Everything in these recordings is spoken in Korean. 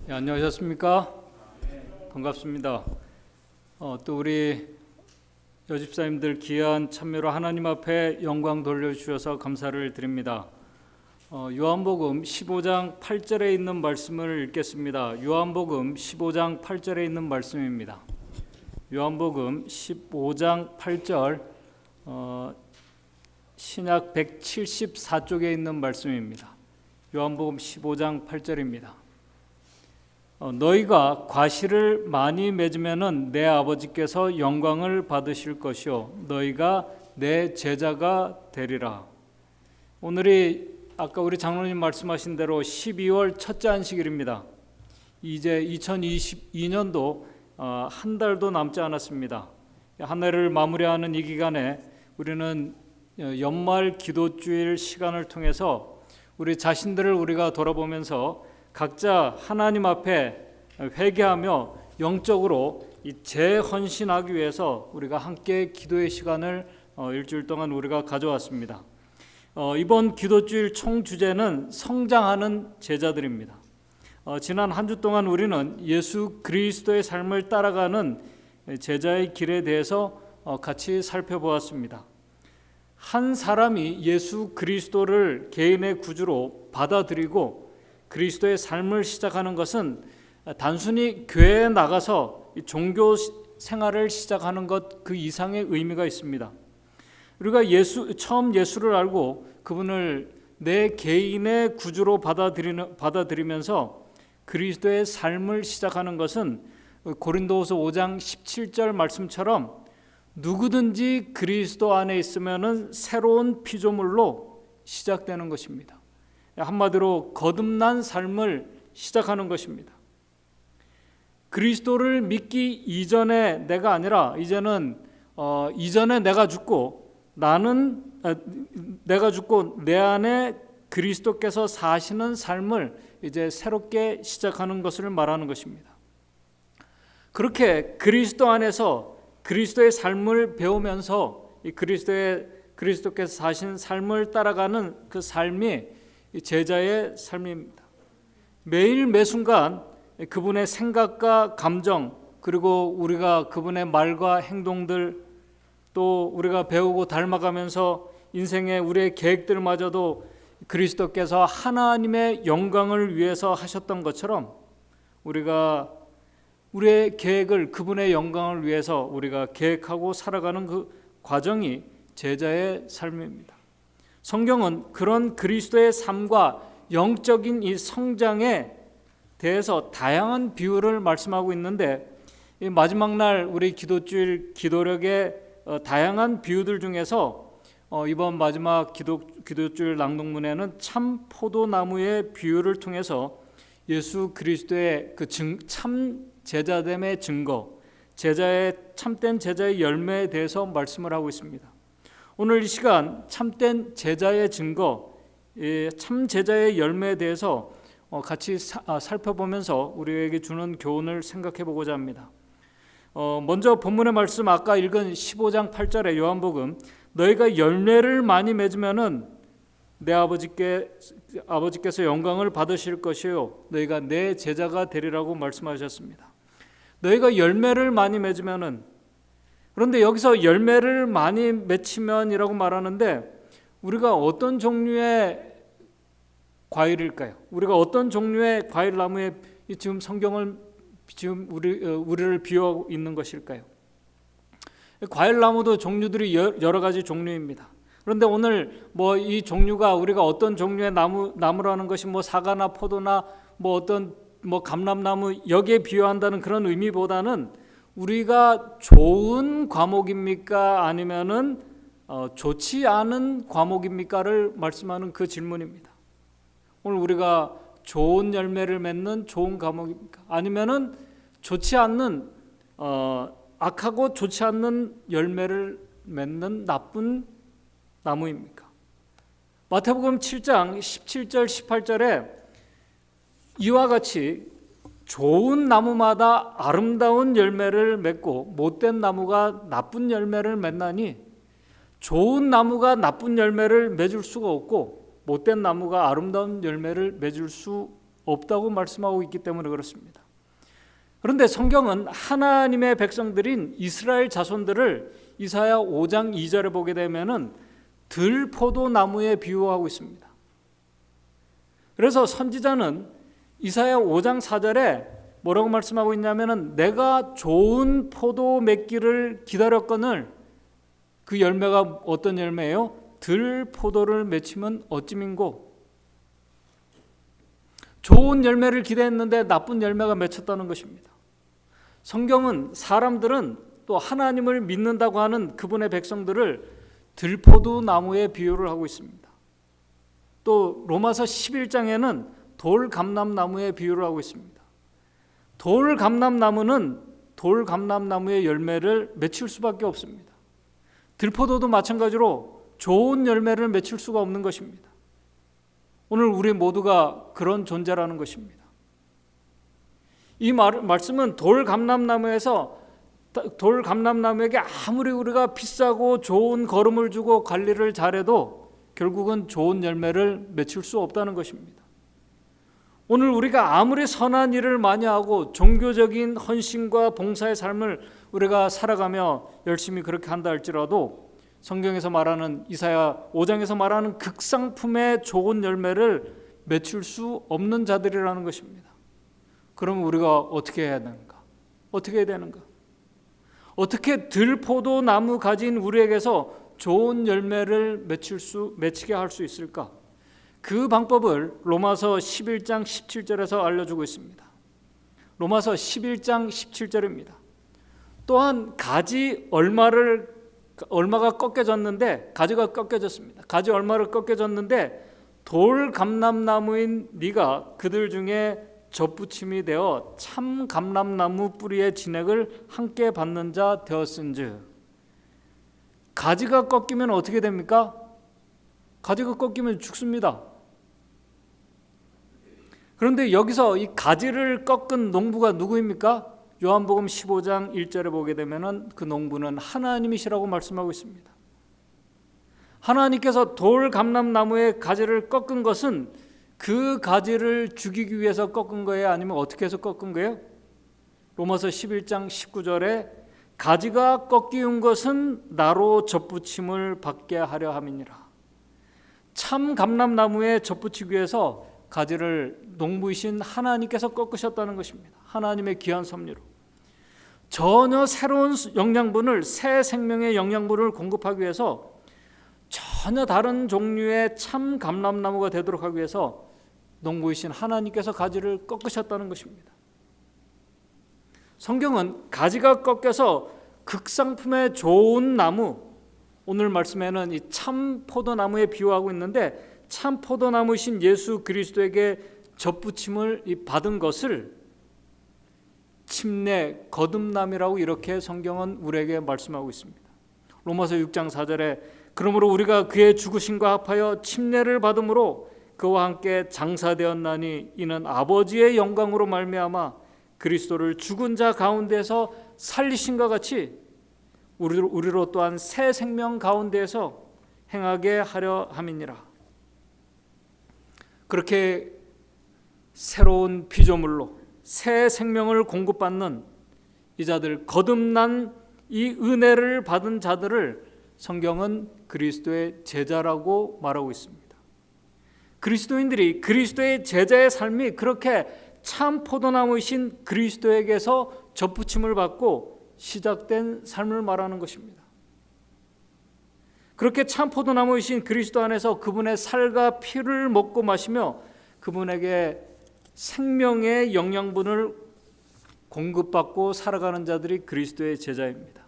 안녕하셨습니까? 반갑습니다. 또 우리 여집사님들 귀한 참여로 하나님 앞에 영광 돌려주셔서 감사를 드립니다. 요한복음 15장 8절에 있는 말씀을 읽겠습니다. 요한복음 15장 8절에 있는 말씀입니다. 요한복음 15장 8절 신약 174쪽에 있는 말씀입니다. 요한복음 15장 8절입니다. 너희가 과실을 많이 맺으면은 내 아버지께서 영광을 받으실 것이요 너희가 내 제자가 되리라. 오늘이 아까 우리 장로님 말씀하신 대로 12월 첫째 안식일입니다. 이제 2022년도 한 달도 남지 않았습니다. 한 해를 마무리하는 이 기간에 우리는 연말 기도주일 시간을 통해서 우리 자신들을 우리가 돌아보면서 각자 하나님 앞에 회개하며 영적으로 재헌신하기 위해서 우리가 함께 기도의 시간을 일주일 동안 우리가 가져왔습니다. 이번 기도주일 총 주제는 성장하는 제자들입니다. 지난 한 주 동안 우리는 예수 그리스도의 삶을 따라가는 제자의 길에 대해서 같이 살펴보았습니다. 한 사람이 예수 그리스도를 개인의 구주로 받아들이고 그리스도의 삶을 시작하는 것은 단순히 교회에 나가서 종교 생활을 시작하는 것 그 이상의 의미가 있습니다. 우리가 처음 예수를 알고 그분을 내 개인의 구주로 받아들이면서 그리스도의 삶을 시작하는 것은 고린도후서 5장 17절 말씀처럼 누구든지 그리스도 안에 있으면은 새로운 피조물로 시작되는 것입니다. 한마디로 거듭난 삶을 시작하는 것입니다. 그리스도를 믿기 이전에 내가 아니라 이제는 이전에 내가 죽고 내 안에 그리스도께서 사시는 삶을 이제 새롭게 시작하는 것을 말하는 것입니다. 그렇게 그리스도 안에서 그리스도의 삶을 배우면서 그리스도께서 사신 삶을 따라가는 그 삶이 제자의 삶입니다. 매일 매순간 그분의 생각과 감정 그리고 우리가 그분의 말과 행동들 또 우리가 배우고 닮아가면서 인생의 우리의 계획들마저도 그리스도께서 하나님의 영광을 위해서 하셨던 것처럼 우리가 우리의 계획을 그분의 영광을 위해서 우리가 계획하고 살아가는 그 과정이 제자의 삶입니다. 성경은 그런 그리스도의 삶과 영적인 이 성장에 대해서 다양한 비유를 말씀하고 있는데 이 마지막 날 우리 기도주일 기도력의 다양한 비유들 중에서 이번 마지막 기도주일 낭독문에는 참 포도나무의 비유를 통해서 예수 그리스도의 그 참 제자됨의 증거, 참된 제자의 열매에 대해서 말씀을 하고 있습니다. 오늘 이 시간 참된 제자의 증거, 참 제자의 열매에 대해서 같이 살펴보면서 우리에게 주는 교훈을 생각해 보고자 합니다. 먼저 본문의 말씀 아까 읽은 15장 8절에 요한복음 너희가 열매를 많이 맺으면은 내 아버지께서 영광을 받으실 것이요 너희가 내 제자가 되리라고 말씀하셨습니다. 너희가 열매를 많이 맺으면은 그런데 여기서 열매를 많이 맺히면이라고 말하는데 우리가 어떤 종류의 과일일까요? 우리가 어떤 종류의 과일 나무에 지금 성경을 지금 우리를 비유하고 있는 것일까요? 과일 나무도 종류들이 여러 가지 종류입니다. 그런데 오늘 이 종류가 우리가 어떤 종류의 나무라는 것이 사과나 포도나 어떤 감람나무 여기에 비유한다는 그런 의미보다는 우리가 좋은 과목입니까? 아니면은 좋지 않은 과목입니까를 말씀하는 그 질문입니다. 오늘 우리가 좋은 열매를 맺는 좋은 과목입니까? 아니면은 좋지 않는 악하고 좋지 않는 열매를 맺는 나쁜 나무입니까? 마태복음 7장 17절 18절에 이와 같이 좋은 나무마다 아름다운 열매를 맺고 못된 나무가 나쁜 열매를 맺나니 좋은 나무가 나쁜 열매를 맺을 수가 없고 못된 나무가 아름다운 열매를 맺을 수 없다고 말씀하고 있기 때문에 그렇습니다. 그런데 성경은 하나님의 백성들인 이스라엘 자손들을 이사야 5장 2절에 보게 되면은 들포도나무에 비유하고 있습니다. 그래서 선지자는 이사야 5장 4절에 뭐라고 말씀하고 있냐면은 내가 좋은 포도 맺기를 기다렸거늘 그 열매가 어떤 열매예요? 들포도를 맺히면 어찌민고. 좋은 열매를 기대했는데 나쁜 열매가 맺혔다는 것입니다. 성경은 사람들은 또 하나님을 믿는다고 하는 그분의 백성들을 들포도 나무에 비유를 하고 있습니다. 또 로마서 11장에는 돌감람나무에 비유를 하고 있습니다. 돌감람나무는 돌감람나무의 열매를 맺힐 수밖에 없습니다. 들포도도 마찬가지로 좋은 열매를 맺힐 수가 없는 것입니다. 오늘 우리 모두가 그런 존재라는 것입니다. 이 말씀은 돌감람나무에게 아무리 우리가 비싸고 좋은 거름을 주고 관리를 잘해도 결국은 좋은 열매를 맺힐 수 없다는 것입니다. 오늘 우리가 아무리 선한 일을 많이 하고 종교적인 헌신과 봉사의 삶을 우리가 살아가며 열심히 그렇게 한다 할지라도 성경에서 말하는 이사야 5장에서 말하는 극상품의 좋은 열매를 맺힐 수 없는 자들이라는 것입니다. 그러면 우리가 어떻게 해야 되는가? 어떻게 해야 되는가? 어떻게 들포도 나무 가진 우리에게서 좋은 열매를 맺히게 할 수 있을까? 그 방법을 로마서 11장 17절에서 알려주고 있습니다. 로마서 11장 17절입니다. 또한 얼마가 꺾여졌는데 가지가 꺾여졌습니다. 가지 얼마를 꺾여졌는데 돌감람나무인 네가 그들 중에 접붙임이 되어 참 감람나무 뿌리의 진액을 함께 받는 자 되었은즉. 가지가 꺾이면 어떻게 됩니까? 가지가 꺾이면 죽습니다. 그런데 여기서 이 가지를 꺾은 농부가 누구입니까? 요한복음 15장 1절에 보게 되면 그 농부는 하나님이시라고 말씀하고 있습니다. 하나님께서 돌감람나무의 가지를 꺾은 것은 그 가지를 죽이기 위해서 꺾은 거예요? 아니면 어떻게 해서 꺾은 거예요? 로마서 11장 19절에 가지가 꺾이운 것은 나로 접붙임을 받게 하려 함이니라. 참 감람나무에 접붙이기 위해서 가지를 농부이신 하나님께서 꺾으셨다는 것입니다. 하나님의 귀한 섭리로. 전혀 새로운 영양분을, 새 생명의 영양분을 공급하기 위해서 전혀 다른 종류의 참 감람나무가 되도록 하기 위해서 농부이신 하나님께서 가지를 꺾으셨다는 것입니다. 성경은 가지가 꺾여서 극상품의 좋은 나무, 오늘 말씀에는 이 참 포도나무에 비유하고 있는데 참 포도나무이신 예수 그리스도에게 접붙임을 받은 것을 침례, 거듭남이라고 이렇게 성경은 우리에게 말씀하고 있습니다. 로마서 6장 4절에 그러므로 우리가 그의 죽으심과 합하여 침례를 받음으로 그와 함께 장사되었나니 이는 아버지의 영광으로 말미암아 그리스도를 죽은 자 가운데서 살리신과 같이 우리로 또한 새 생명 가운데에서 행하게 하려 함이니라. 그렇게 새로운 피조물로 새 생명을 공급받는 이 자들, 거듭난 이 은혜를 받은 자들을 성경은 그리스도의 제자라고 말하고 있습니다. 그리스도인들이 그리스도의 제자의 삶이 그렇게 참 포도나무이신 그리스도에게서 접붙임을 받고 시작된 삶을 말하는 것입니다. 그렇게 참 포도나무이신 그리스도 안에서 그분의 살과 피를 먹고 마시며 그분에게 생명의 영양분을 공급받고 살아가는 자들이 그리스도의 제자입니다.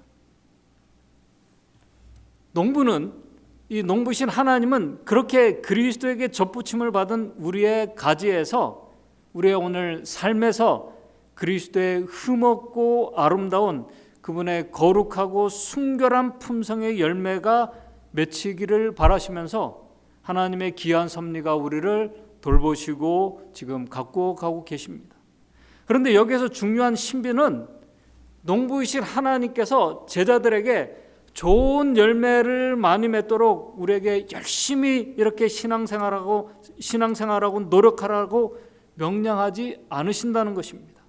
이 농부신 하나님은 그렇게 그리스도에게 접붙임을 받은 우리의 가지에서 우리의 오늘 삶에서 그리스도의 흠없고 아름다운 그분의 거룩하고 순결한 품성의 열매가 맺히기를 바라시면서 하나님의 귀한 섭리가 우리를 돌보시고 지금 갖고 가고 계십니다. 그런데 여기서 중요한 신비는 농부이신 하나님께서 제자들에게 좋은 열매를 많이 맺도록 우리에게 열심히 이렇게 신앙생활하고 노력하라고 명령하지 않으신다는 것입니다.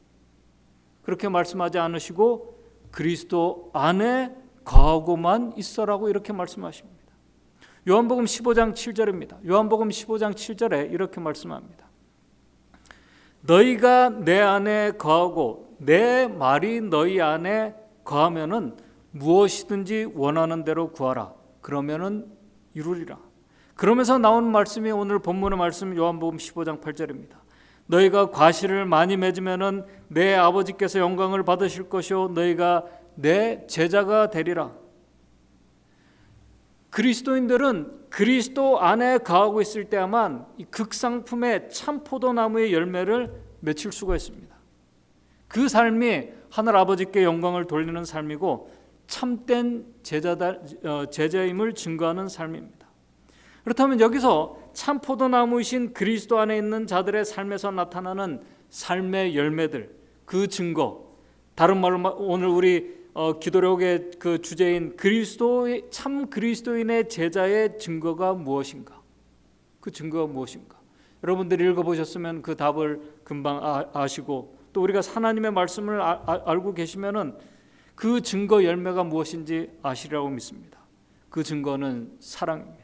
그렇게 말씀하지 않으시고 그리스도 안에 거하고만 있어라고 이렇게 말씀하십니다. 요한복음 15장 7절입니다. 요한복음 15장 7절에 이렇게 말씀합니다. 너희가 내 안에 거하고 내 말이 너희 안에 거하면은 무엇이든지 원하는 대로 구하라. 그러면은 이루리라. 그러면서 나온 말씀이 오늘 본문의 말씀 요한복음 15장 8절입니다. 너희가 과실을 많이 맺으면은 내 아버지께서 영광을 받으실 것이요 너희가 내 제자가 되리라. 그리스도인들은 그리스도 안에 거하고 있을 때야만 이 극상품의 참 포도나무의 열매를 맺힐 수가 있습니다. 그 삶이 하늘 아버지께 영광을 돌리는 삶이고 참된 제자임을 증거하는 삶입니다. 그렇다면 여기서 참 포도나무이신 그리스도 안에 있는 자들의 삶에서 나타나는 삶의 열매들, 그 증거, 다른 말로 오늘 우리 기도록의 그 주제인 그리스도의 참 그리스도인의 제자의 증거가 무엇인가? 그 증거가 무엇인가? 여러분들이 읽어보셨으면 그 답을 금방 아시고 또 우리가 하나님의 말씀을 알고 계시면은 그 증거 열매가 무엇인지 아시리라고 믿습니다. 그 증거는 사랑입니다.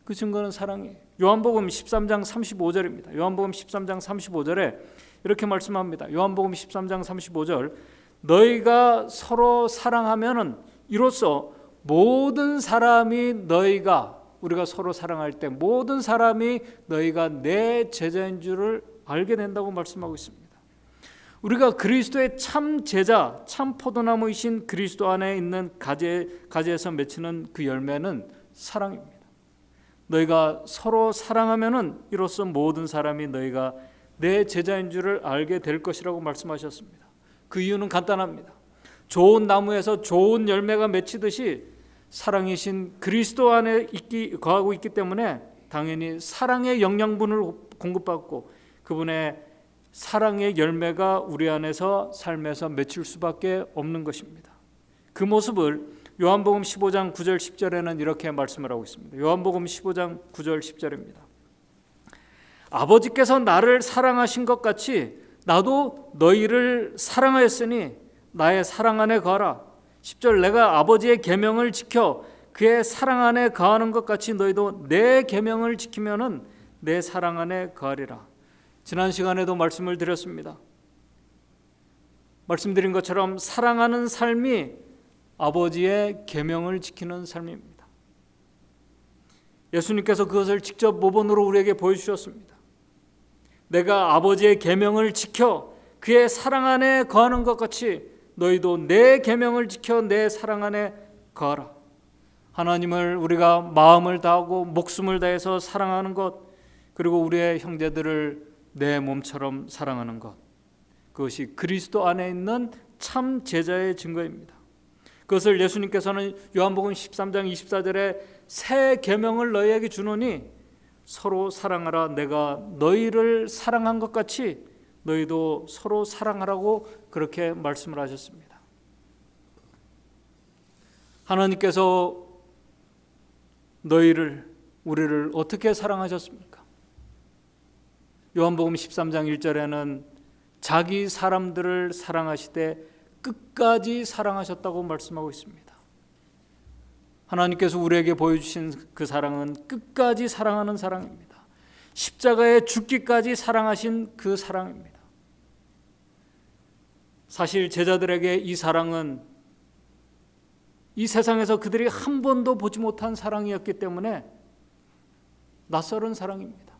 그 증거는 사랑이에요. 요한복음 13장 35절입니다. 요한복음 13장 35절에 이렇게 말씀합니다. 요한복음 13장 35절 너희가 서로 사랑하면은 이로써 모든 사람이 너희가 우리가 서로 사랑할 때 모든 사람이 너희가 내 제자인 줄을 알게 된다고 말씀하고 있습니다. 우리가 그리스도의 참 제자, 참 포도나무이신 그리스도 안에 있는 가지에서 맺히는 그 열매는 사랑입니다. 너희가 서로 사랑하면은 이로써 모든 사람이 너희가 내 제자인 줄을 알게 될 것이라고 말씀하셨습니다. 그 이유는 간단합니다. 좋은 나무에서 좋은 열매가 맺히듯이 사랑이신 그리스도 안에 거하고 있기 때문에 당연히 사랑의 영양분을 공급받고 그분의 사랑의 열매가 우리 안에서 삶에서 맺힐 수밖에 없는 것입니다. 그 모습을 요한복음 15장 9절 10절에는 이렇게 말씀을 하고 있습니다. 요한복음 15장 9절 10절입니다. 아버지께서 나를 사랑하신 것 같이 나도 너희를 사랑하였으니 나의 사랑 안에 거하라. 10절 내가 아버지의 계명을 지켜 그의 사랑 안에 거하는 것 같이 너희도 내 계명을 지키면은 내 사랑 안에 거하리라. 지난 시간에도 말씀을 드렸습니다. 말씀드린 것처럼 사랑하는 삶이 아버지의 계명을 지키는 삶입니다. 예수님께서 그것을 직접 모본으로 우리에게 보여주셨습니다. 내가 아버지의 계명을 지켜 그의 사랑 안에 거하는 것 같이 너희도 내 계명을 지켜 내 사랑 안에 거하라. 하나님을 우리가 마음을 다하고 목숨을 다해서 사랑하는 것, 그리고 우리의 형제들을 내 몸처럼 사랑하는 것, 그것이 그리스도 안에 있는 참 제자의 증거입니다. 그것을 예수님께서는 요한복음 13장 24절에 새 계명을 너희에게 주노니 서로 사랑하라. 내가 너희를 사랑한 것 같이 너희도 서로 사랑하라고 그렇게 말씀을 하셨습니다. 하나님께서 우리를 어떻게 사랑하셨습니까? 요한복음 13장 1절에는 자기 사람들을 사랑하시되 끝까지 사랑하셨다고 말씀하고 있습니다. 하나님께서 우리에게 보여주신 그 사랑은 끝까지 사랑하는 사랑입니다. 십자가에 죽기까지 사랑하신 그 사랑입니다. 사실 제자들에게 이 사랑은 이 세상에서 그들이 한 번도 보지 못한 사랑이었기 때문에 낯설은 사랑입니다.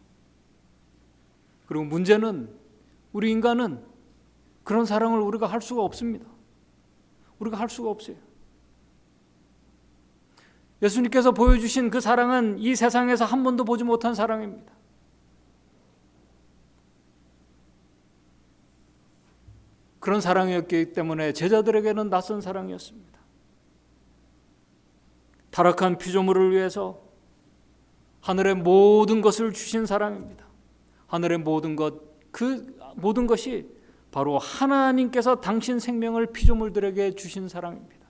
그리고 문제는 우리 인간은 그런 사랑을 우리가 할 수가 없습니다. 우리가 할 수가 없어요. 예수님께서 보여주신 그 사랑은 이 세상에서 한 번도 보지 못한 사랑입니다. 그런 사랑이었기 때문에 제자들에게는 낯선 사랑이었습니다. 타락한 피조물을 위해서 하늘의 모든 것을 주신 사랑입니다. 하늘의 모든 것, 그 모든 것이 바로 하나님께서 당신 생명을 피조물들에게 주신 사랑입니다.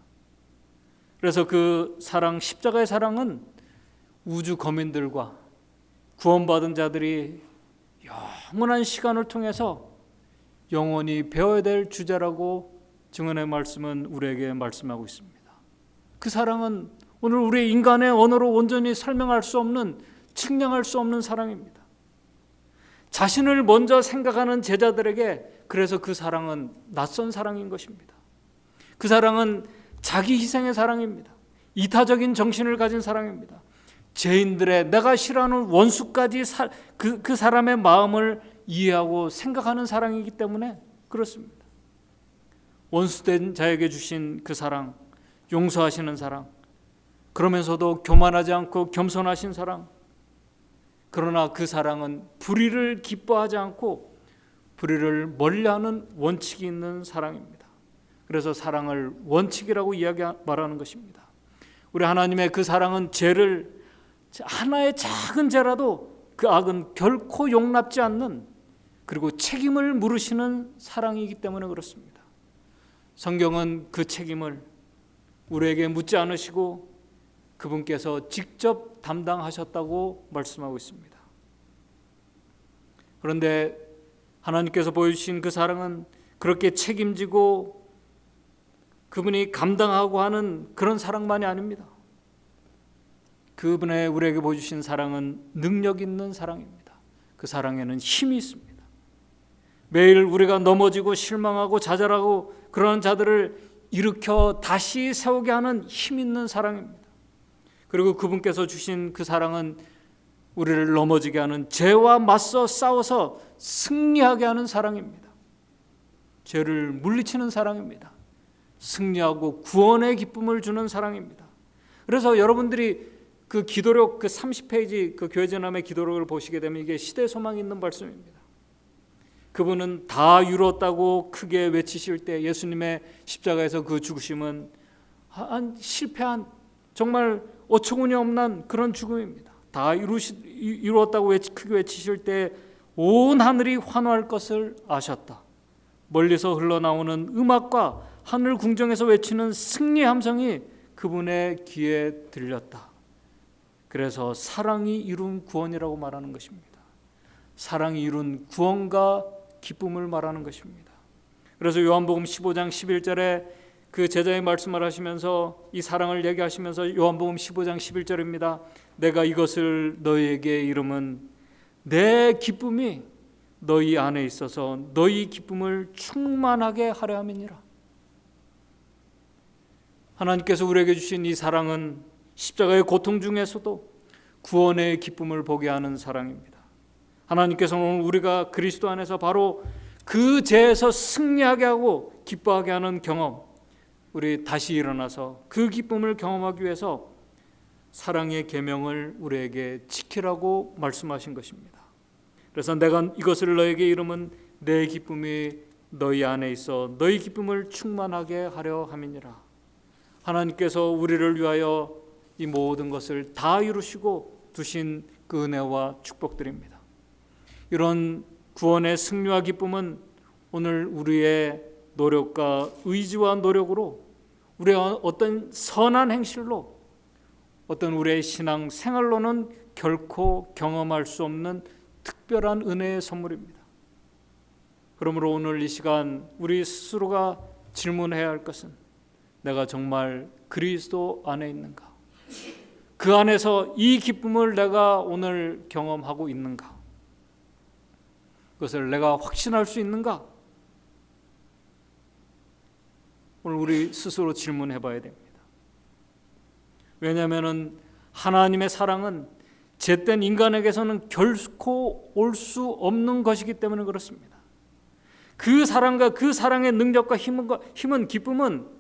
그래서 그 사랑, 십자가의 사랑은 우주 거민들과 구원받은 자들이 영원한 시간을 통해서 영원히 배워야 될 주제라고 증언의 말씀은 우리에게 말씀하고 있습니다. 그 사랑은 오늘 우리 인간의 언어로 온전히 설명할 수 없는, 측량할 수 없는 사랑입니다. 자신을 먼저 생각하는 제자들에게 그래서 그 사랑은 낯선 사랑인 것입니다. 그 사랑은 자기 희생의 사랑입니다. 이타적인 정신을 가진 사랑입니다. 죄인들의, 내가 싫어하는 원수까지 그 사람의 마음을 이해하고 생각하는 사랑이기 때문에 그렇습니다. 원수된 자에게 주신 그 사랑, 용서하시는 사랑, 그러면서도 교만하지 않고 겸손하신 사랑, 그러나 그 사랑은 불의를 기뻐하지 않고 불의를 멀리하는 원칙이 있는 사랑입니다. 그래서 사랑을 원칙이라고 말하는 것입니다. 우리 하나님의 그 사랑은 죄를, 하나의 작은 죄라도 그 악은 결코 용납지 않는, 그리고 책임을 물으시는 사랑이기 때문에 그렇습니다. 성경은 그 책임을 우리에게 묻지 않으시고 그분께서 직접 담당하셨다고 말씀하고 있습니다. 그런데 하나님께서 보여주신 그 사랑은 그렇게 책임지고 그분이 감당하고 하는 그런 사랑만이 아닙니다. 그분의 우리에게 보여주신 사랑은 능력 있는 사랑입니다. 그 사랑에는 힘이 있습니다. 매일 우리가 넘어지고 실망하고 좌절하고 그런 자들을 일으켜 다시 세우게 하는 힘 있는 사랑입니다. 그리고 그분께서 주신 그 사랑은 우리를 넘어지게 하는, 죄와 맞서 싸워서 승리하게 하는 사랑입니다. 죄를 물리치는 사랑입니다. 승리하고 구원의 기쁨을 주는 사랑입니다. 그래서 여러분들이 그 기도록, 그 30페이지 그 교회 전함의 기도록을 보시게 되면 이게 시대 소망이 있는 말씀입니다. 그분은 다 이루었다고 크게 외치실 때 예수님의 십자가에서 그 죽으심은 실패한, 정말 어처구니 없는 그런 죽음입니다. 다 이루었다고 크게 외치실 때 온 하늘이 환호할 것을 아셨다. 멀리서 흘러나오는 음악과 하늘 궁정에서 외치는 승리 함성이 그분의 귀에 들렸다. 그래서 사랑이 이룬 구원이라고 말하는 것입니다. 사랑이 이룬 구원과 기쁨을 말하는 것입니다. 그래서 요한복음 15장 11절에 그 제자의 말씀을 하시면서 이 사랑을 얘기하시면서 요한복음 15장 11절입니다. 내가 이것을 너희에게 이름은 내 기쁨이 너희 안에 있어서 너희 기쁨을 충만하게 하려 함이니라. 하나님께서 우리에게 주신 이 사랑은 십자가의 고통 중에서도 구원의 기쁨을 보게 하는 사랑입니다. 하나님께서는 우리가 그리스도 안에서 바로 그 죄에서 승리하게 하고 기뻐하게 하는 경험, 우리 다시 일어나서 그 기쁨을 경험하기 위해서 사랑의 계명을 우리에게 지키라고 말씀하신 것입니다. 그래서 내가 이것을 너에게 이름은 내 기쁨이 너희 안에 있어 너희 기쁨을 충만하게 하려 함이니라. 하나님께서 우리를 위하여 이 모든 것을 다 이루시고 두신 그 은혜와 축복들입니다. 이런 구원의 승리와 기쁨은 오늘 우리의 노력과 의지와 노력으로, 우리의 어떤 선한 행실로, 어떤 우리의 신앙 생활로는 결코 경험할 수 없는 특별한 은혜의 선물입니다. 그러므로 오늘 이 시간 우리 스스로가 질문해야 할 것은, 내가 정말 그리스도 안에 있는가? 그 안에서 이 기쁨을 내가 오늘 경험하고 있는가? 그것을 내가 확신할 수 있는가? 오늘 우리 스스로 질문해 봐야 됩니다. 왜냐하면 하나님의 사랑은 죄된 인간에게서는 결코 올 수 없는 것이기 때문에 그렇습니다. 그 사랑과 그 사랑의 능력과 힘은 기쁨은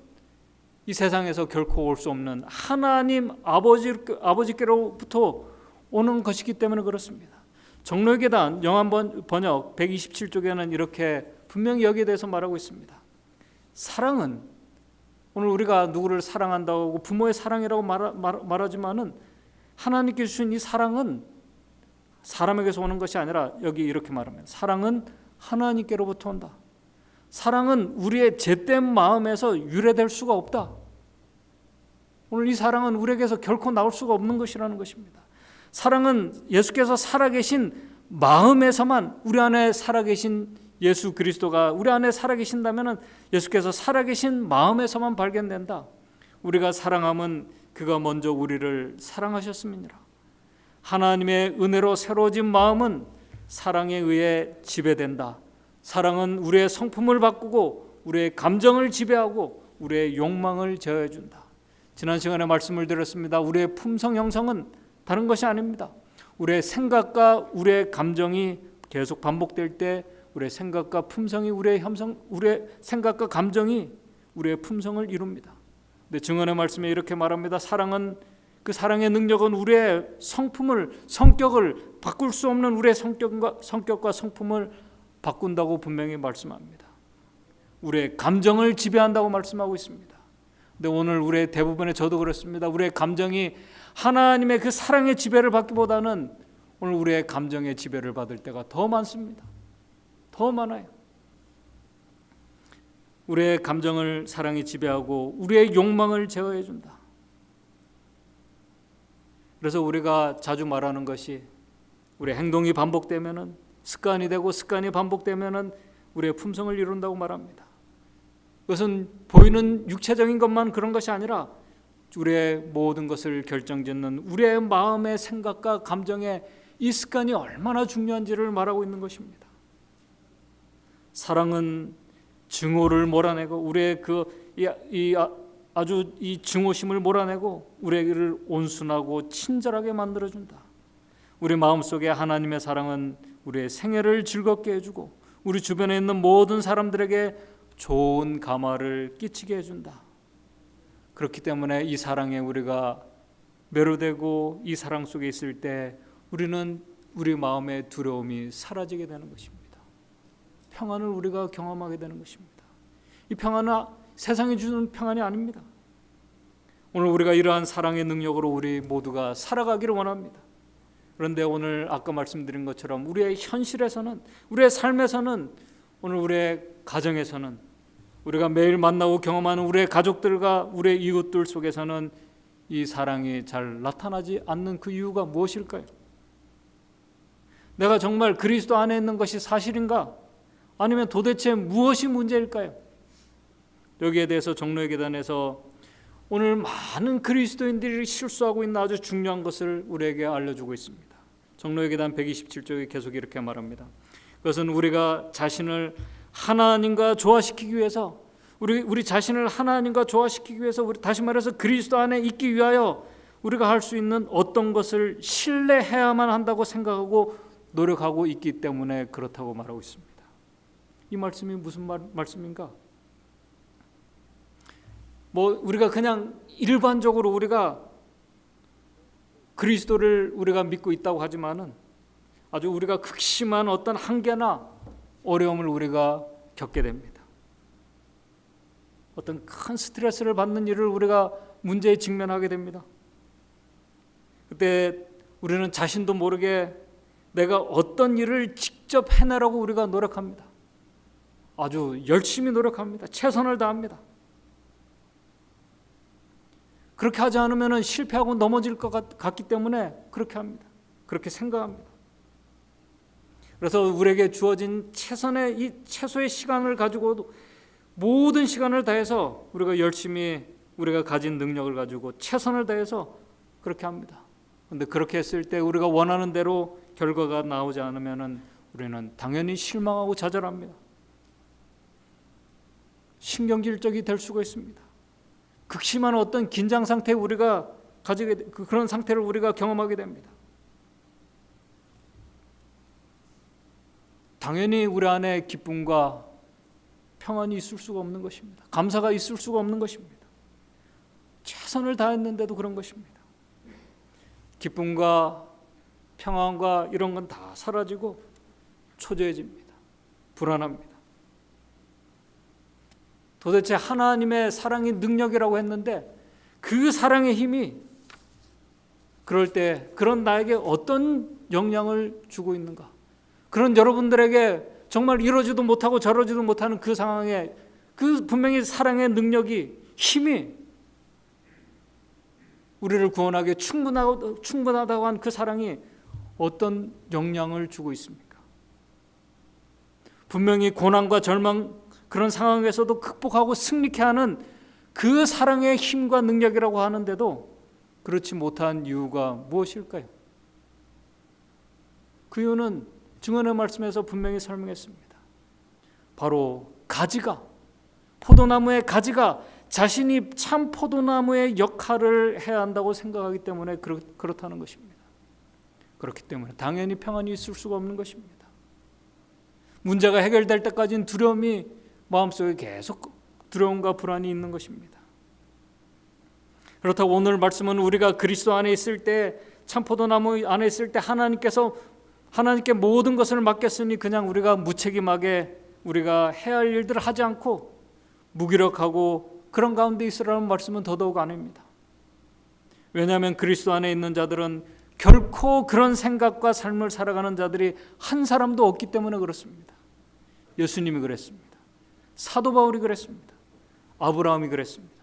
이 세상에서 결코 올 수 없는 하나님 아버지께로부터 오는 것이기 때문에 그렇습니다. 정로의 계단 영한 번역 127쪽에는 이렇게 분명히 여기에 대해서 말하고 있습니다. 사랑은, 오늘 우리가 누구를 사랑한다고 하고 부모의 사랑이라고 말하지만은 하나님께 주신 이 사랑은 사람에게서 오는 것이 아니라, 여기 이렇게 말하면 사랑은 하나님께로부터 온다. 사랑은 우리의 죄된 마음에서 유래될 수가 없다. 오늘 이 사랑은 우리에게서 결코 나올 수가 없는 것이라는 것입니다. 사랑은 예수께서 살아계신 마음에서만 우리 안에 살아계신 예수 그리스도가 우리 안에 살아계신다면 예수께서 살아계신 마음에서만 발견된다. 우리가 사랑함은 그가 먼저 우리를 사랑하셨음이니라. 하나님의 은혜로 새로워진 마음은 사랑에 의해 지배된다. 사랑은 우리의 성품을 바꾸고 우리의 감정을 지배하고 우리의 욕망을 제어해 준다. 지난 시간에 말씀을 드렸습니다. 우리의 품성 형성은 다른 것이 아닙니다. 우리의 생각과 우리의 감정이 계속 반복될 때 우리의 생각과 품성이 우리의 생각과 감정이 우리의 품성을 이룹니다. 근데 증언의 말씀에 이렇게 말합니다. 사랑은 그 사랑의 능력은 우리의 성격을 바꿀 수 없는 우리의 성격과 성품을 바꾼다고 분명히 말씀합니다. 우리의 감정을 지배한다고 말씀하고 있습니다. 근데 오늘 우리의 대부분의 저도 그렇습니다. 우리의 감정이 하나님의 그 사랑의 지배를 받기보다는 오늘 우리의 감정의 지배를 받을 때가 더 많습니다. 더 많아요. 우리의 감정을 사랑이 지배하고 우리의 욕망을 제어해 준다. 그래서 우리가 자주 말하는 것이 우리의 행동이 반복되면은 습관이 되고 습관이 반복되면은 우리의 품성을 이룬다고 말합니다. 그것은 보이는 육체적인 것만 그런 것이 아니라 우리의 모든 것을 결정짓는 우리의 마음의 생각과 감정의 이 습관이 얼마나 중요한지를 말하고 있는 것입니다. 사랑은 증오를 몰아내고 우리의 아주 이 증오심을 몰아내고 우리를 온순하고 친절하게 만들어준다. 우리 마음속에 하나님의 사랑은 우리의 생애를 즐겁게 해주고 우리 주변에 있는 모든 사람들에게 좋은 감화를 끼치게 해준다. 그렇기 때문에 이 사랑에 우리가 매료되고 이 사랑 속에 있을 때 우리는 우리 마음의 두려움이 사라지게 되는 것입니다. 평안을 우리가 경험하게 되는 것입니다. 이 평안은 세상이 주는 평안이 아닙니다. 오늘 우리가 이러한 사랑의 능력으로 우리 모두가 살아가기를 원합니다. 그런데 오늘 아까 말씀드린 것처럼 우리의 현실에서는 우리의 삶에서는 오늘 우리의 가정에서는 우리가 매일 만나고 경험하는 우리의 가족들과 우리의 이웃들 속에서는 이 사랑이 잘 나타나지 않는 그 이유가 무엇일까요? 내가 정말 그리스도 안에 있는 것이 사실인가? 아니면 도대체 무엇이 문제일까요? 여기에 대해서 종로의 계단에서 오늘 많은 그리스도인들이 실수하고 있는 아주 중요한 것을 우리에게 알려주고 있습니다. 종로의 계단 127쪽에 계속 이렇게 말합니다. 그것은 우리가 자신을 하나님과 조화시키기 위해서 우리 자신을 하나님과 조화시키기 위해서 우리 다시 말해서 그리스도 안에 있기 위하여 우리가 할 수 있는 어떤 것을 신뢰해야만 한다고 생각하고 노력하고 있기 때문에 그렇다고 말하고 있습니다. 이 말씀이 무슨 말씀인가? 우리가 그냥 일반적으로 우리가 그리스도를 우리가 믿고 있다고 하지만은 아주 우리가 극심한 어떤 한계나 어려움을 우리가 겪게 됩니다. 어떤 큰 스트레스를 받는 일을 우리가 문제에 직면하게 됩니다. 그때 우리는 자신도 모르게 내가 어떤 일을 직접 해내라고 우리가 노력합니다. 아주 열심히 노력합니다. 최선을 다합니다. 그렇게 하지 않으면 실패하고 넘어질 것 같기 때문에 그렇게 합니다. 그렇게 생각합니다. 그래서 우리에게 주어진 최소의 시간을 가지고도 모든 시간을 다해서 우리가 열심히 우리가 가진 능력을 가지고 최선을 다해서 그렇게 합니다. 그런데 그렇게 했을 때 우리가 원하는 대로 결과가 나오지 않으면 우리는 당연히 실망하고 좌절합니다. 신경질적이 될 수가 있습니다. 극심한 어떤 긴장 상태에 우리가 그런 상태를 우리가 경험하게 됩니다. 당연히 우리 안에 기쁨과 평안이 있을 수가 없는 것입니다. 감사가 있을 수가 없는 것입니다. 최선을 다했는데도 그런 것입니다. 기쁨과 평안과 이런 건 다 사라지고 초조해집니다. 불안합니다. 도대체 하나님의 사랑이 능력이라고 했는데 그 사랑의 힘이 그럴 때 그런 나에게 어떤 영향을 주고 있는가? 그런 여러분들에게 정말 이러지도 못하고 저러지도 못하는 그 상황에 그 분명히 사랑의 능력이 힘이 우리를 구원하기에 충분하다고 한 그 사랑이 어떤 영향을 주고 있습니까? 분명히 고난과 절망 그런 상황에서도 극복하고 승리케 하는 그 사랑의 힘과 능력이라고 하는데도 그렇지 못한 이유가 무엇일까요? 그 이유는 증언의 말씀에서 분명히 설명했습니다. 바로 가지가, 포도나무의 가지가 자신이 참 포도나무의 역할을 해야 한다고 생각하기 때문에 그렇다는 것입니다. 그렇기 때문에 당연히 평안이 있을 수가 없는 것입니다. 문제가 해결될 때까지는 두려움이 마음속에 계속 두려움과 불안이 있는 것입니다. 그렇다고 오늘 말씀은 우리가 그리스도 안에 있을 때, 참 포도나무 안에 있을 때 하나님께 모든 것을 맡겼으니 그냥 우리가 무책임하게 우리가 해야 할 일들을 하지 않고 무기력하고 그런 가운데 있으라는 말씀은 더더욱 아닙니다. 왜냐하면 그리스도 안에 있는 자들은 결코 그런 생각과 삶을 살아가는 자들이 한 사람도 없기 때문에 그렇습니다. 예수님이 그랬습니다. 사도 바울이 그랬습니다. 아브라함이 그랬습니다.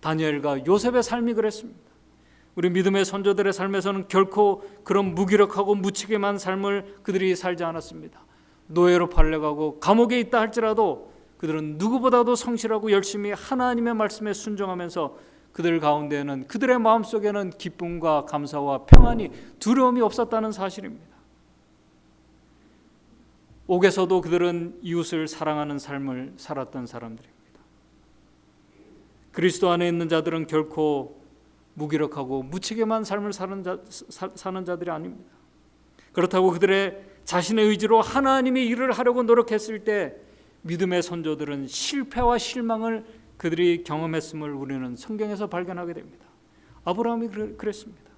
다니엘과 요셉의 삶이 그랬습니다. 우리 믿음의 선조들의 삶에서는 결코 그런 무기력하고 무책임한 삶을 그들이 살지 않았습니다. 노예로 팔려가고 감옥에 있다 할지라도 그들은 누구보다도 성실하고 열심히 하나님의 말씀에 순종하면서 그들 가운데에는, 그들의 마음속에는 기쁨과 감사와 평안이, 두려움이 없었다는 사실입니다. 옥에서도 그들은 이웃을 사랑하는 삶을 살았던 사람들입니다. 그리스도 안에 있는 자들은 결코 무기력하고 무책임한 삶을 사는 자들이 아닙니다. 그렇다고 그들의 자신의 의지로 하나님의 일을 하려고 노력했을 때 믿음의 선조들은 실패와 실망을 그들이 경험했음을 우리는 성경에서 발견하게 됩니다. 아브라함이 그랬습니다.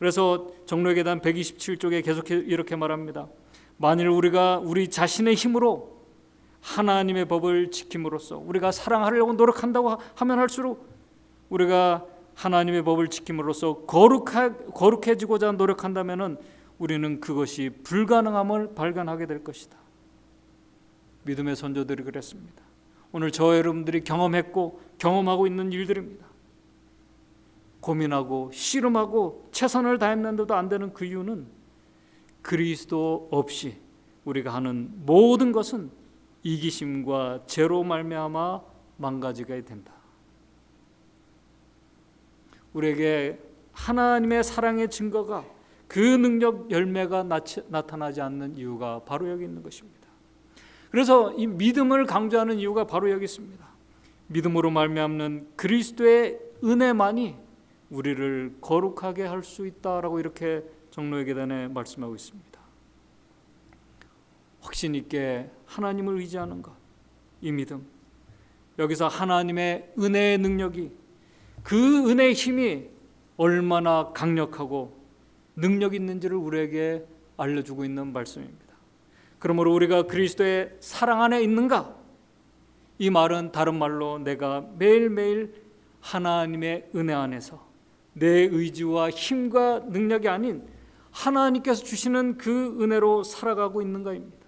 그래서 종로의 계단 127쪽에 계속 이렇게 말합니다. 만일 우리가 우리 자신의 힘으로 하나님의 법을 지킴으로써, 우리가 사랑하려고 노력한다고 하면 할수록 우리가 하나님의 법을 지킴으로써 거룩해지고자 노력한다면 우리는 그것이 불가능함을 발견하게 될 것이다. 믿음의 선조들이 그랬습니다. 오늘 저와 여러분들이 경험했고 경험하고 있는 일들입니다. 고민하고 씨름하고 최선을 다했는데도 안 되는 그 이유는 그리스도 없이 우리가 하는 모든 것은 이기심과 죄로 말미암아 망가지게 된다. 우리에게 하나님의 사랑의 증거가, 그 능력 열매가 나타나지 않는 이유가 바로 여기 있는 것입니다. 그래서 이 믿음을 강조하는 이유가 바로 여기 있습니다. 믿음으로 말미암는 그리스도의 은혜만이 우리를 거룩하게 할 수 있다라고 이렇게 종로의 계단에 말씀하고 있습니다. 확신 있게 하나님을 의지하는 것, 이 믿음, 여기서 하나님의 은혜의 능력이, 그 은혜의 힘이 얼마나 강력하고 능력 있는지를 우리에게 알려주고 있는 말씀입니다. 그러므로 우리가 그리스도의 사랑 안에 있는가? 이 말은 다른 말로 내가 매일매일 하나님의 은혜 안에서 내 의지와 힘과 능력이 아닌 하나님께서 주시는 그 은혜로 살아가고 있는가입니다.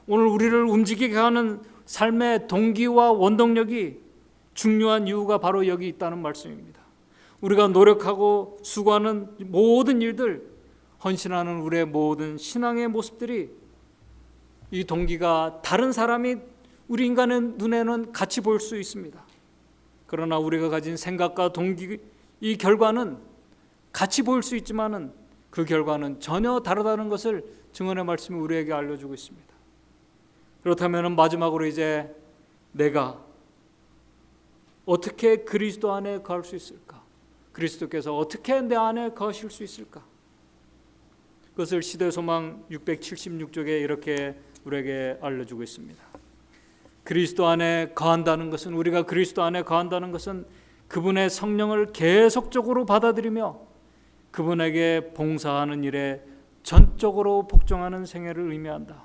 오늘 우리를 움직이게 하는 삶의 동기와 원동력이 중요한 이유가 바로 여기 있다는 말씀입니다. 우리가 노력하고 수고하는 모든 일들, 헌신하는 우리의 모든 신앙의 모습들이, 이 동기가 다른 사람이 우리 인간의 눈에는 같이 보일 수 있습니다. 그러나 우리가 가진 생각과 동기, 이 결과는 같이 보일 수 있지만은 그 결과는 전혀 다르다는 것을 증언의 말씀이 우리에게 알려주고 있습니다. 그렇다면 마지막으로 이제 내가 어떻게 그리스도 안에 거할 수 있을까? 그리스도께서 어떻게 내 안에 거하실 수 있을까? 그것을 시대소망 676쪽에 이렇게 우리에게 알려주고 있습니다. 그리스도 안에 거한다는 것은, 우리가 그리스도 안에 거한다는 것은 그분의 성령을 계속적으로 받아들이며 그분에게 봉사하는 일에 전적으로 복종하는 생애를 의미한다.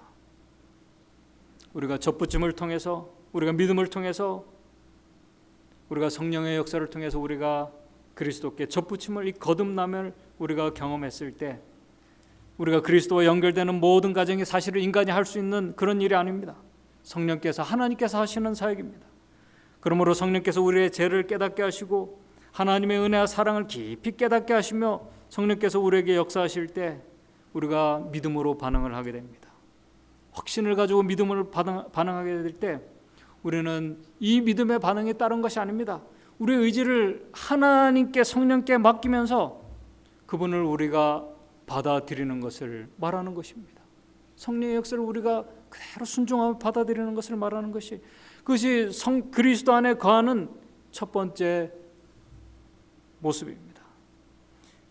우리가 접붙임을 통해서, 우리가 믿음을 통해서, 우리가 성령의 역사를 통해서 우리가 그리스도께 접붙임을, 이 거듭남을 우리가 경험했을 때 우리가 그리스도와 연결되는 모든 과정이 사실은 인간이 할 수 있는 그런 일이 아닙니다. 성령께서, 하나님께서 하시는 사역입니다. 그러므로 성령께서 우리의 죄를 깨닫게 하시고 하나님의 은혜와 사랑을 깊이 깨닫게 하시며 성령께서 우리에게 역사하실 때 우리가 믿음으로 반응을 하게 됩니다. 확신을 가지고 믿음으로 반응하게 될 때 우리는 이 믿음의 반응에 따른 것이 아닙니다. 우리의 의지를 하나님께, 성령께 맡기면서 그분을 우리가 받아들이는 것을 말하는 것입니다. 성령의 역사를 우리가 그대로 순종하며 받아들이는 것을 말하는 것이, 그것이 그리스도 안에 거하는 첫 번째 모습입니다.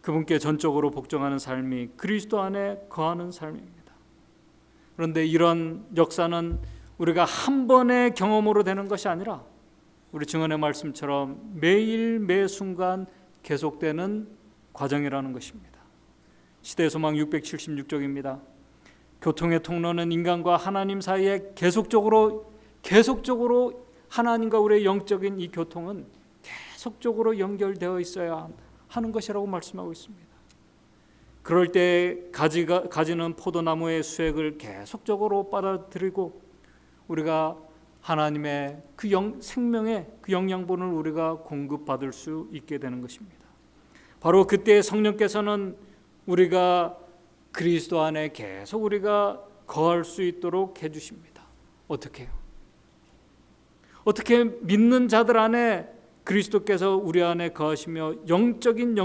그분께 전적으로 복종하는 삶이 그리스도 안에 거하는 삶입니다. 그런데 이런 역사는 우리가 한 번의 경험으로 되는 것이 아니라 우리 증언의 말씀처럼 매일 매 순간 계속되는 과정이라는 것입니다. 시대의 소망 676쪽입니다. 교통의 통로는 인간과 하나님 사이에 계속적으로 하나님과 우리의 영적인 이 교통은 계속적으로 연결되어 있어야 하는 것이라고 말씀하고 있습니다. 그럴 때 가지는 포도나무의 수액을 계속적으로 빨아들이고 우리가 하나님의 그 생명의 그 영양분을 우리가 공급받을 수 있게 되는 것입니다. 바로 그때 성령께서는 우리가 그리스도 안에 계속 우리가 거할 수 있도록 해주십니다. 어떻게요? 어떻게 믿는 자들 안에 그리스도께서 우리 안에 거하시며 영적인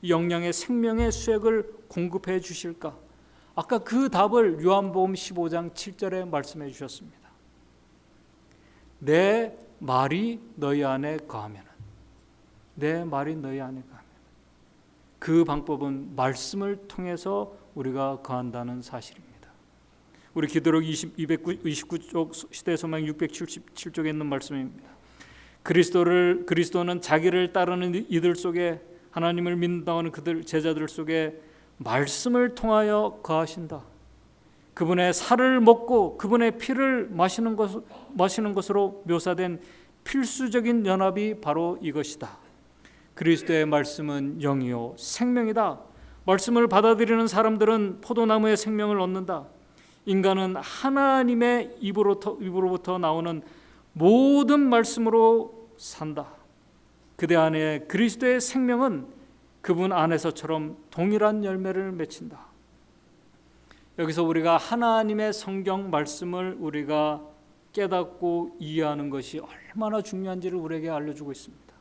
영양의 생명의 수액을 공급해 주실까? 아까 그 답을 요한복음 15장 7절에 말씀해 주셨습니다. 내 말이 너희 안에 거하면, 내 말이 너희 안에 거하면, 그 방법은 말씀을 통해서 우리가 거한다는 사실입니다. 우리 기도록 229쪽 시대의 소망 677쪽에 있는 말씀입니다. 그리스도는 자기를 따르는 이들 속에, 하나님을 믿는다는 그들 제자들 속에 말씀을 통하여 거하신다. 그분의 살을 먹고 그분의 피를 마시는 것으로 묘사된 필수적인 연합이 바로 이것이다. 그리스도의 말씀은 영이요 생명이다. 말씀을 받아들이는 사람들은 포도나무의 생명을 얻는다. 인간은 하나님의 입으로부터 나오는 모든 말씀으로 산다. 그대 안에 그리스도의 생명은 그분 안에서처럼 동일한 열매를 맺힌다. 여기서 우리가 하나님의 성경 말씀을 우리가 깨닫고 이해하는 것이 얼마나 중요한지를 우리에게 알려주고 있습니다.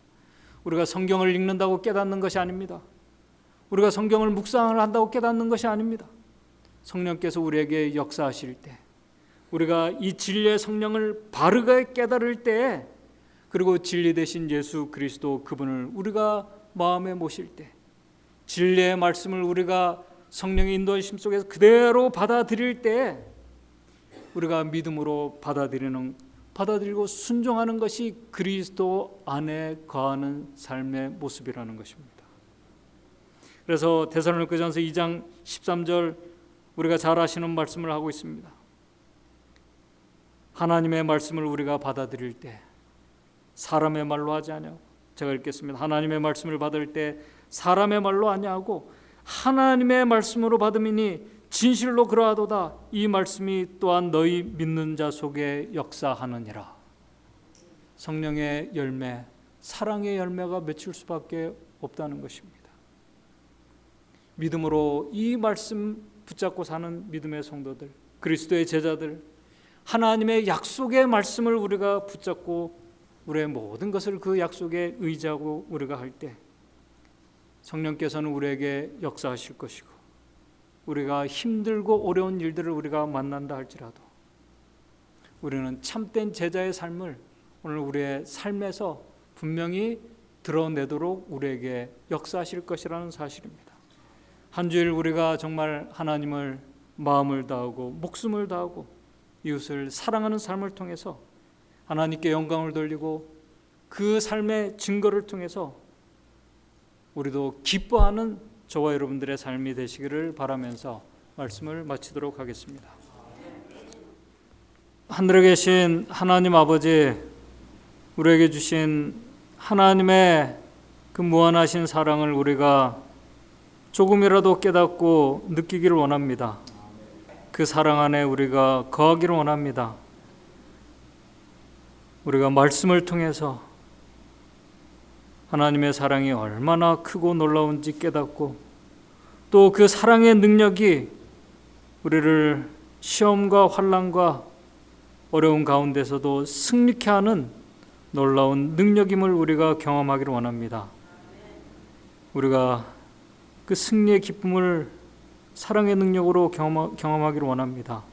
우리가 성경을 읽는다고 깨닫는 것이 아닙니다. 우리가 성경을 묵상을 한다고 깨닫는 것이 아닙니다. 성령께서 우리에게 역사하실 때, 우리가 이 진리의 성령을 바르게 깨달을 때, 그리고 진리 되신 예수 그리스도 그분을 우리가 마음에 모실 때, 진리의 말씀을 우리가 성령의 인도하심 속에서 그대로 받아들일 때 우리가 믿음으로 받아들이고 순종하는 것이 그리스도 안에 거하는 삶의 모습이라는 것입니다. 그래서 데살로니가전서 2장 13절 우리가 잘 아시는 말씀을 하고 있습니다. 하나님의 말씀을 우리가 받아들일 때 사람의 말로 하지 아니하고, 제가 읽겠습니다. 하나님의 말씀을 받을 때 사람의 말로 아니하고 하나님의 말씀으로 받음이니 진실로 그러하도다. 이 말씀이 또한 너희 믿는 자 속에 역사하느니라. 성령의 열매, 사랑의 열매가 맺힐 수밖에 없다는 것입니다. 믿음으로 이 말씀 붙잡고 사는 믿음의 성도들, 그리스도의 제자들, 하나님의 약속의 말씀을 우리가 붙잡고 우리의 모든 것을 그 약속에 의지하고 우리가 할 때 성령께서는 우리에게 역사하실 것이고, 우리가 힘들고 어려운 일들을 우리가 만난다 할지라도 우리는 참된 제자의 삶을 오늘 우리의 삶에서 분명히 드러내도록 우리에게 역사하실 것이라는 사실입니다. 한 주일 우리가 정말 하나님을 마음을 다하고 목숨을 다하고 이웃을 사랑하는 삶을 통해서 하나님께 영광을 돌리고 그 삶의 증거를 통해서 우리도 기뻐하는 저와 여러분들의 삶이 되시기를 바라면서 말씀을 마치도록 하겠습니다. 하늘에 계신 하나님 아버지, 우리에게 주신 하나님의 그 무한하신 사랑을 우리가 조금이라도 깨닫고 느끼기를 원합니다. 그 사랑 안에 우리가 거하기를 원합니다. 우리가 말씀을 통해서 하나님의 사랑이 얼마나 크고 놀라운지 깨닫고 또 그 사랑의 능력이 우리를 시험과 환난과 어려운 가운데서도 승리케 하는 놀라운 능력임을 우리가 경험하기를 원합니다. 우리가 그 승리의 기쁨을 사랑의 능력으로 경험하기를 원합니다.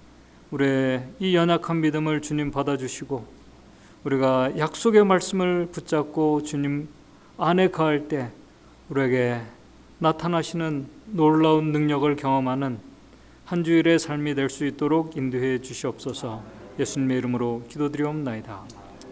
우리의 이 연약한 믿음을 주님 받아주시고 우리가 약속의 말씀을 붙잡고 주님 안에 거할 때 우리에게 나타나시는 놀라운 능력을 경험하는 한 주일의 삶이 될 수 있도록 인도해 주시옵소서. 예수님의 이름으로 기도드리옵나이다.